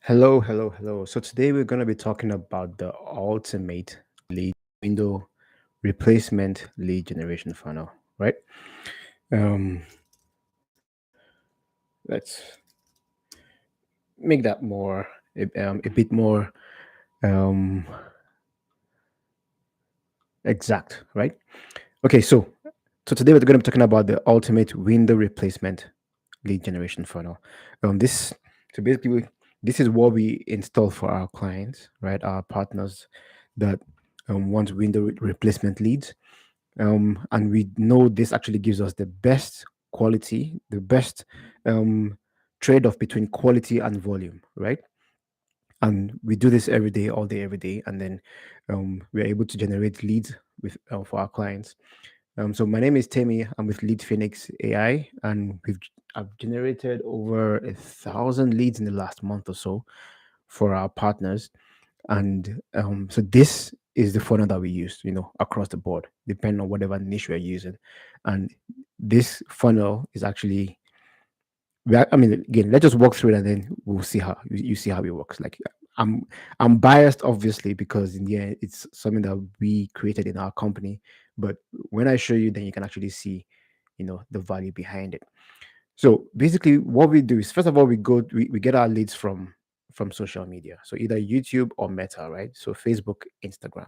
Hello, hello, hello. So today we're going to be talking about the ultimate lead window replacement lead generation funnel, right? Um, let's make that a bit more um, exact, right? Okay, so today we're going to be talking about the ultimate window replacement lead generation funnel. This so basically this is what we install for our clients, right? Our partners that want replacement leads. And we know this actually gives us the best quality, the best um, trade-off between quality and volume, right? And we do this every day, all day, every day, and then we're able to generate leads with for our clients. So my name is Temi. I'm with Lead Phoenix AI, and I've generated over 1,000 leads in the last month or so for our partners. And so this is the funnel that we use, across the board, depending on whatever niche we're using. And this funnel is actually, I mean, again, let's just walk through it and then we'll see how you see how it works. Like I'm I'm biased, obviously, because in the end, it's something that we created in our company. But when I show you, then you can actually see, the value behind it. So basically, what we do is first of all we get our leads from social media, so either YouTube or Meta, right? So Facebook, Instagram,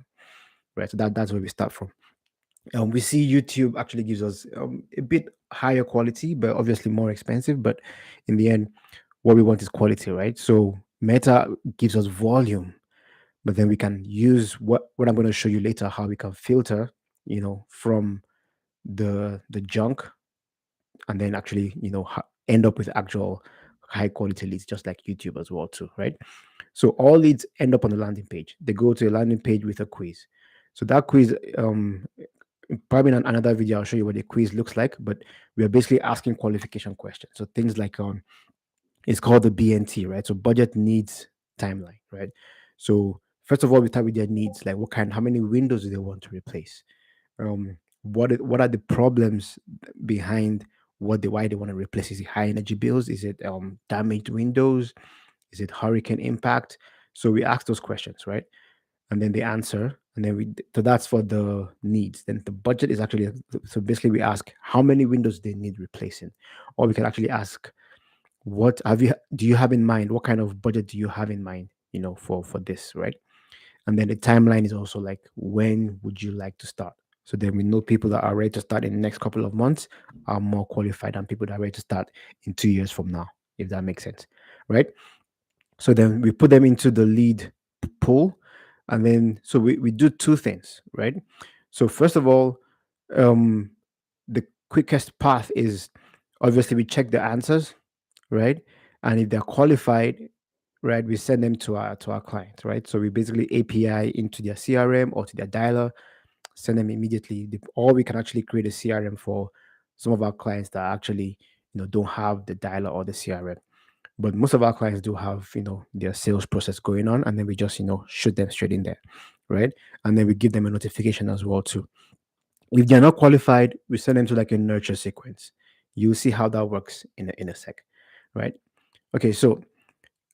right? So that's where we start from. We see YouTube actually gives us a bit higher quality, but obviously more expensive. But in the end, what we want is quality, right? So Meta gives us volume, but then we can use what I'm going to show you later how we can filter, from the junk and then actually end up with actual high quality leads just like YouTube as well too, right? So all leads end up on the landing page. They go to a landing page with a quiz. So that quiz, probably in another video I'll show you what the quiz looks like, but we are basically asking qualification questions. So things like it's called the BNT, right? So budget needs timeline, right? So first of all, we start with their needs, like how many windows do they want to replace? What are the problems behind why they want to replace? Is it high energy bills? Is it damaged windows? Is it hurricane impact? So we ask those questions, right? And then they answer, and then so that's for the needs. Then the budget is actually, so basically we ask how many windows they need replacing, or we can actually ask what have you do you have in mind? What kind of budget do you have in mind? For this, right? And then the timeline is also like, when would you like to start? So then we know people that are ready to start in the next couple of months are more qualified than people that are ready to start in 2 years from now, if that makes sense, right? So then we put them into the lead pool, and then so we do two things, right? So first of all, um, the quickest path is obviously we check the answers, right? And if they're qualified, right, we send them to our client, right? So we basically API into their CRM or to their dialer, send them immediately. Or we can actually create a CRM for some of our clients that actually don't have the dialer or the CRM. But most of our clients do have their sales process going on, and then we just shoot them straight in there, right? And then we give them a notification as well too. If they're not qualified, we send them to like a nurture sequence. You'll see how that works in a sec, right? Okay, so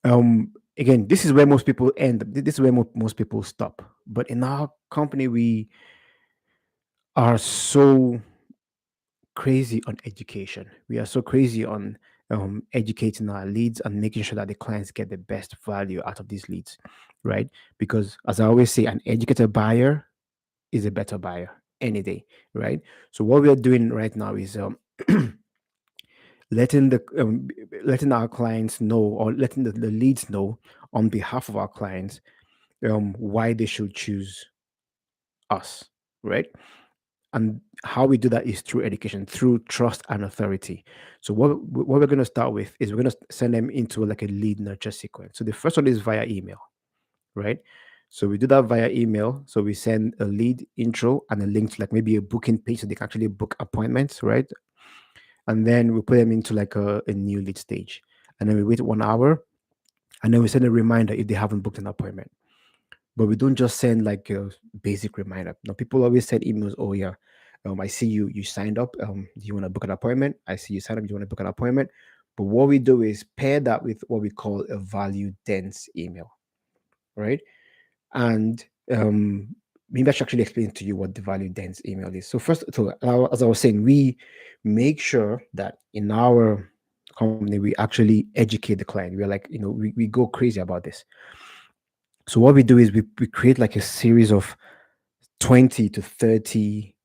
again, this is where most people end. This is where most people stop. But in our company, we are so crazy on education. We are so crazy on educating our leads and making sure that the clients get the best value out of these leads, right? Because as I always say, an educated buyer is a better buyer any day, right? So what we are doing right now is letting our clients know, or letting the leads know on behalf of our clients, why they should choose us, right? And how we do that is through education, through trust and authority. So what we're going to start with is we're going to send them into like a lead nurture sequence. So the first one is via email, right? So we do that via email. So we send a lead intro and a link to like maybe a booking page so they can actually book appointments, right? And then we put them into like a new lead stage. And then we wait 1 hour, and then we send a reminder if they haven't booked an appointment. But we don't just send like a basic reminder. Now, people always send emails. Oh yeah, I see you signed up. Do you want to book an appointment? I see you signed up. Do you want to book an appointment? But what we do is pair that with what we call a value dense email, right? And maybe I should actually explain to you what the value dense email is. So first, so as I was saying, we make sure that in our company we actually educate the client. We're like, we go crazy about this. So what we do is we create like a series of 20 to 30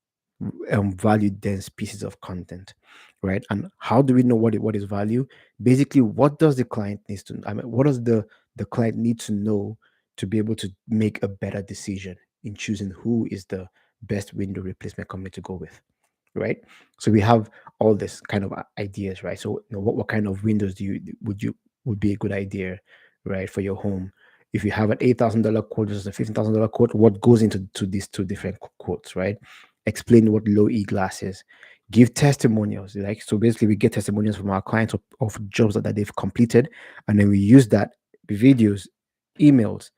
value dense pieces of content, right? And how do we know what is value? Basically, what does the client needs to, I mean, what does the client need to know to be able to make a better decision in choosing who is the best window replacement company to go with, right? So we have all this kind of ideas, right? So what kind of windows would be a good idea, right, for your home? If you have an $8,000 quote versus a $15,000 quote, what goes into these two different quotes, right? Explain what low E glass is. Give testimonials, like so. Basically, we get testimonials from our clients of jobs that they've completed, and then we use that videos, emails.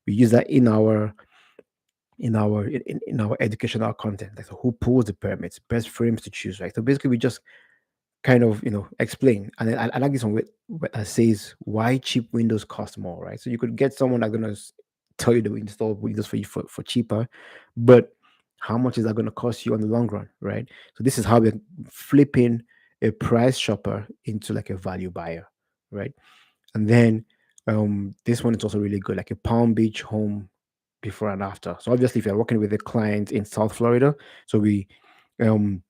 We use that in our educational content, like so who pulls the permits, best frames to choose, right? So basically, we just kind of explain. And then I like this one that says why cheap windows cost more, right? So you could get someone that's gonna tell you to install windows for you for cheaper, but how much is that going to cost you on the long run, right? So this is how we're flipping a price shopper into like a value buyer, right? And then this one is also really good, like a Palm Beach home before and after. So obviously, if you're working with a client in South Florida, so we um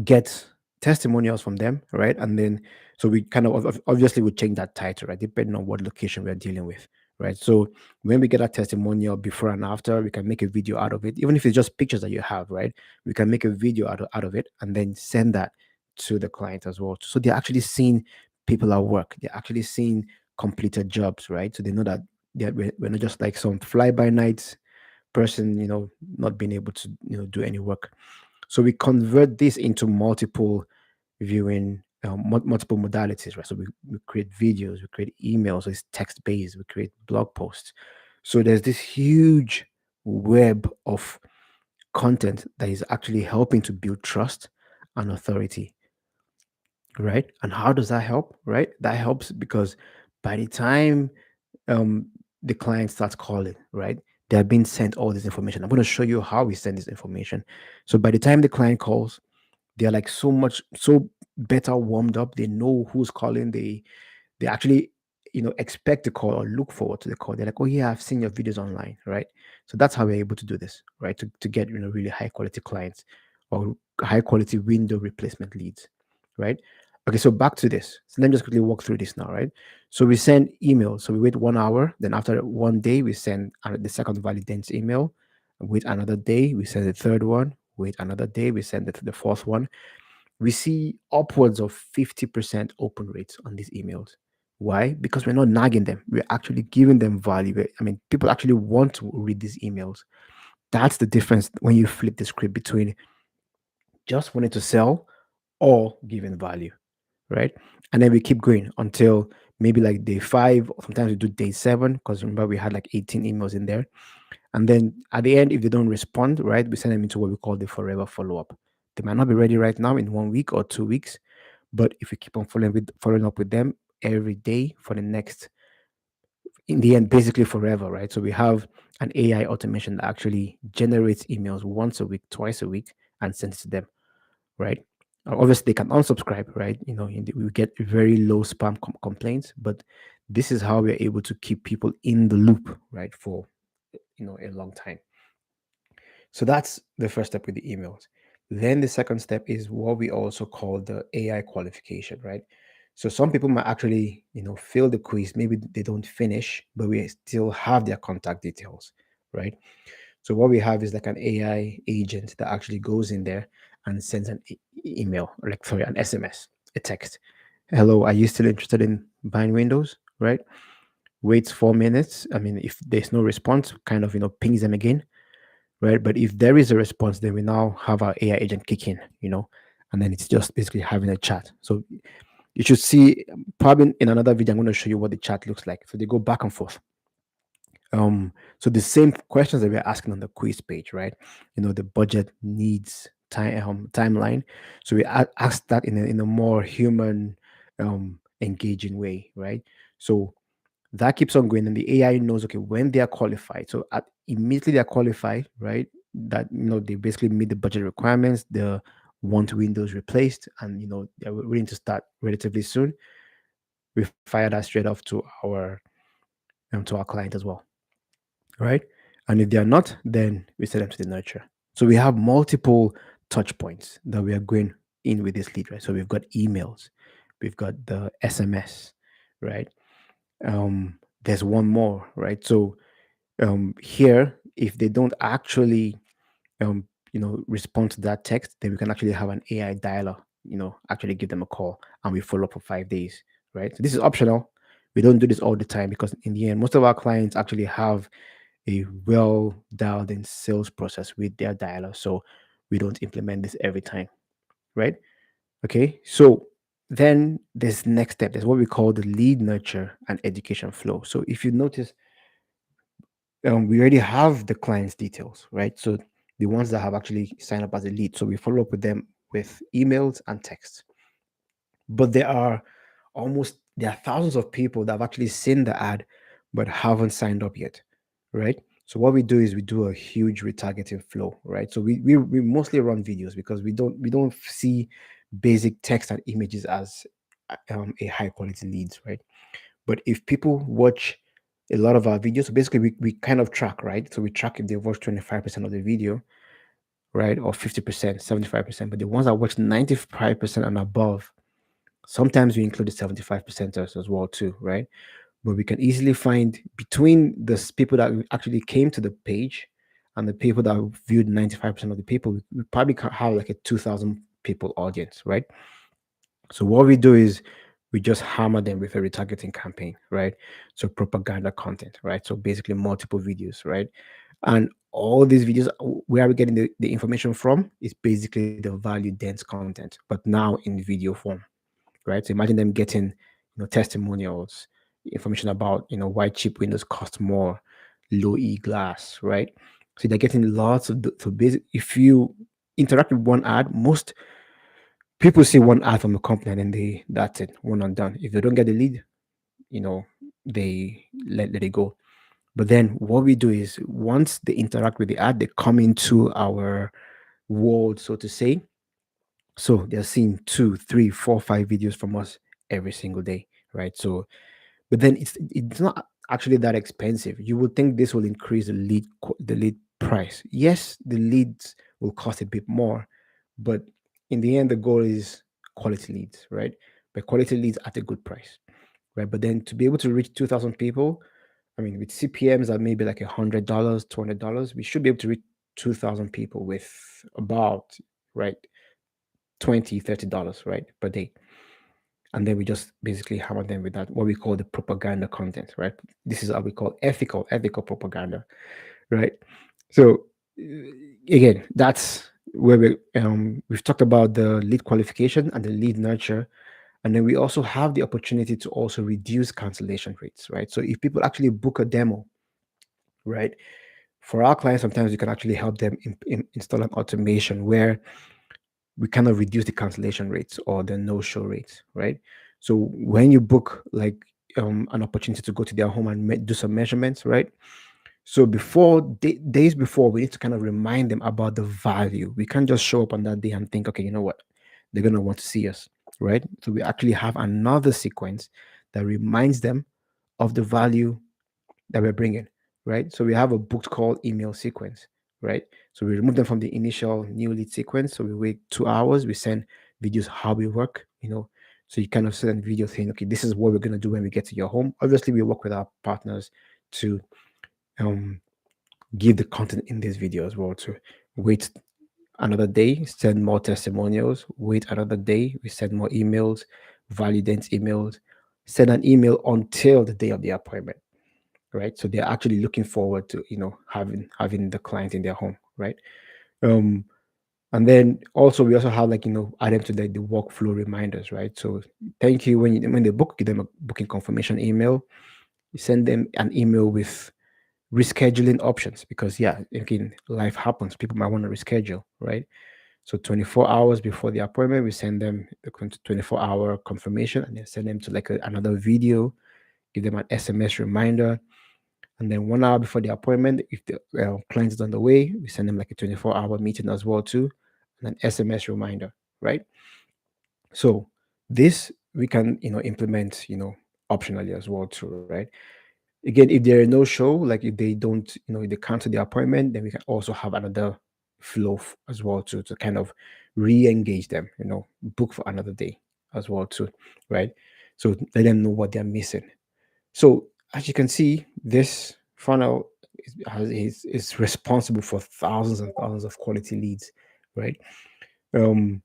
get testimonials from them, right? And then so we kind of obviously would change that title, right? Depending on what location we're dealing with, right? So when we get a testimonial before and after, we can make a video out of it, even if it's just pictures that you have, right? We can make a video out of it and then send that to the client as well. So they're actually seeing people at work. They're actually seeing completed jobs, right? So they know that we're not just like some fly by night person, not being able to, do any work. So we convert this into multiple viewing, multiple modalities, right? So we create videos, we create emails, so it's text based, we create blog posts. So there's this huge web of content that is actually helping to build trust and authority, right? And how does that help, right? That helps because by the time um, the client starts calling, right? They are being sent all this information. I'm going to show you how we send this information. So by the time the client calls, they're like so better warmed up. They know who's calling. They actually expect the call or look forward to the call. They're like, oh yeah, I've seen your videos online, right? So that's how we're able to do this, right? To get really high quality clients or high quality window replacement leads, right? Okay, so back to this. So let me just quickly walk through this now, right? So we send emails. So we wait 1 hour. Then after 1 day, we send the second validate email. Wait another day, we send the third one. Wait another day, we send the fourth one. We see upwards of 50% open rates on these emails. Why? Because we're not nagging them. We're actually giving them value. I mean, people actually want to read these emails. That's the difference when you flip the script between just wanting to sell or giving value, right? And then we keep going until maybe like day 5, or sometimes we do day 7, because remember we had like 18 emails in there. And then at the end, if they don't respond, right, we send them into what we call the forever follow up. They might not be ready right now in 1 week or 2 weeks, but if we keep on following up with them every day for the next, in the end, basically forever, right? So we have an AI automation that actually generates emails once a week, twice a week, and sends to them, right? Obviously, they can unsubscribe, right? We get very low spam complaints, but this is how we're able to keep people in the loop, right, for a long time. So that's the first step with the emails. Then the second step is what we also call the AI qualification, right? So some people might actually, fail the quiz. Maybe they don't finish, but we still have their contact details, right? So what we have is like an AI agent that actually goes in there and sends an email, or like sorry, an SMS, a text. Hello, are you still interested in buying Windows? Right? Waits 4 minutes. I mean, if there's no response, kind of pings them again, right? But if there is a response, then we now have our AI agent kick in, and then it's just basically having a chat. So you should see probably in another video, I'm going to show you what the chat looks like. So they go back and forth. So the same questions that we're asking on the quiz page, right? The budget, needs, timeline. So we ask that in a more human engaging way, right? So that keeps on going, and the AI knows, okay, when they are qualified. So immediately they are qualified, right? That they basically meet the budget requirements. They want windows replaced, and they're willing to start relatively soon. We fire that straight off to our client as well, right? And if they are not, then we send them to the nurture. So we have multiple touch points that we are going in with this lead, right? So we've got emails, we've got the SMS, right? There's one more, right? So here, if they don't actually respond to that text, then we can actually have an AI dialer, actually give them a call, and we follow up for 5 days, right? So this is optional. We don't do this all the time because in the end, most of our clients actually have a well dialed in sales process with their dialer. So we don't implement this every time, right? Okay. So then there's next step. There's what we call the lead nurture and education flow. So if you notice, we already have the client's details, right? So the ones that have actually signed up as a lead. So we follow up with them with emails and texts. But there are thousands of people that have actually seen the ad but haven't signed up yet, right? So what we do is we do a huge retargeting flow, right? So we mostly run videos because we don't see basic text and images as a high quality leads, right? But if people watch a lot of our videos, so basically we kind of track, right? So we track if they watch 25% of the video, right? Or 50%, 75%. But the ones that watch 95% and above, sometimes we include the 75 percenters as well too, right? But we can easily find between people that actually came to the page and the people that viewed 95% of the people, we probably can have like a 2,000 people audience, right? So what we do is we just hammer them with a retargeting campaign, right? So propaganda content, right? So basically multiple videos, right? And all these videos, where are we getting the information from? Is basically the value dense content, but now in video form, right? So imagine them getting, testimonials, information about, why cheap windows cost more, low E glass, right? So they're getting lots of, so basic, if you interact with one ad, most people see one ad from a company and then that's it, one and done. If they don't get the lead, you know, they let it go. But then what we do is once they interact with the ad, they come into our world, so to say. So they're seeing two, three, four, 5 videos from us every single day, right? So, but then it's not actually that expensive. You would think this will increase the lead price. Yes, the leads will cost a bit more, but in the end, the goal is quality leads, right? But quality leads at a good price, right? But then to be able to reach 2,000 people, I mean, with CPMs at maybe like $100, $200, we should be able to reach 2,000 people with about, right, $20, $30, right, per day. And then we just basically hammer them with that, what we call the propaganda content, right? This is how we call ethical propaganda, right? So again, that's where we've talked about the lead qualification and the lead nurture. And then we also have the opportunity to also reduce cancellation rates, right? So if people actually book a demo, right? For our clients, sometimes we can actually help them install an automation where we kind of reduce the cancellation rates or the no-show rates, right? So when you book like an opportunity to go to their home and do some measurements, right? So before days before, we need to kind of remind them about the value. We can't just show up on that day and think, okay, you know what, they're gonna want to see us, right? So we actually have another sequence that reminds them of the value that we're bringing, right? So we have a booked call email sequence, right? So we remove them from the initial new lead sequence. So we wait 2 hours, we send videos how we work, So you kind of send video saying, okay, this is what we're gonna do when we get to your home. Obviously, we work with our partners to um give the content in this video as well. To wait another day, send more testimonials, wait another day, we send more emails, validate emails, send an email until the day of the appointment, right? So they're actually looking forward to having the client in their home, right? Um, and then also we also have like add them to the workflow reminders, right? So thank you when they book, give them a booking confirmation email. You send them an email with rescheduling options because yeah, again, life happens. People might want to reschedule, right? So 24 hours before the appointment, we send them the 24-hour confirmation, and then send them to like another video, give them an SMS reminder. And then 1 hour before the appointment, if the client is on the way, we send them like a 24-hour meeting as well too, and an SMS reminder, right? So this we can implement optionally as well too, right? Again, if there are no show, like if they don't, if they cancel the appointment, then we can also have another flow as well too, to kind of re-engage them, book for another day as well too, right? So let them know what they're missing. So as you can see, this funnel is responsible for thousands and thousands of quality leads, right? Um,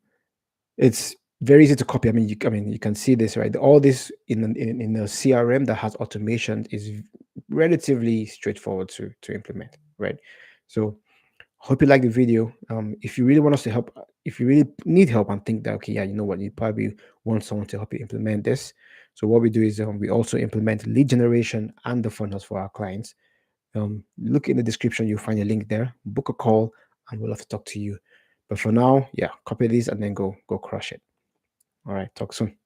it's very easy to copy. I mean, you can see this, right? All this in a CRM that has automation is relatively straightforward to implement, right? So hope you like the video. If you really want us to help, if you really need help and think that, okay, yeah, you know what, you probably want someone to help you implement this. So what we do is we also implement lead generation and the funnels for our clients. Look in the description, you'll find a link there. Book a call, and we'll have to talk to you. But for now, yeah, copy this and then go crush it. All right, talk soon.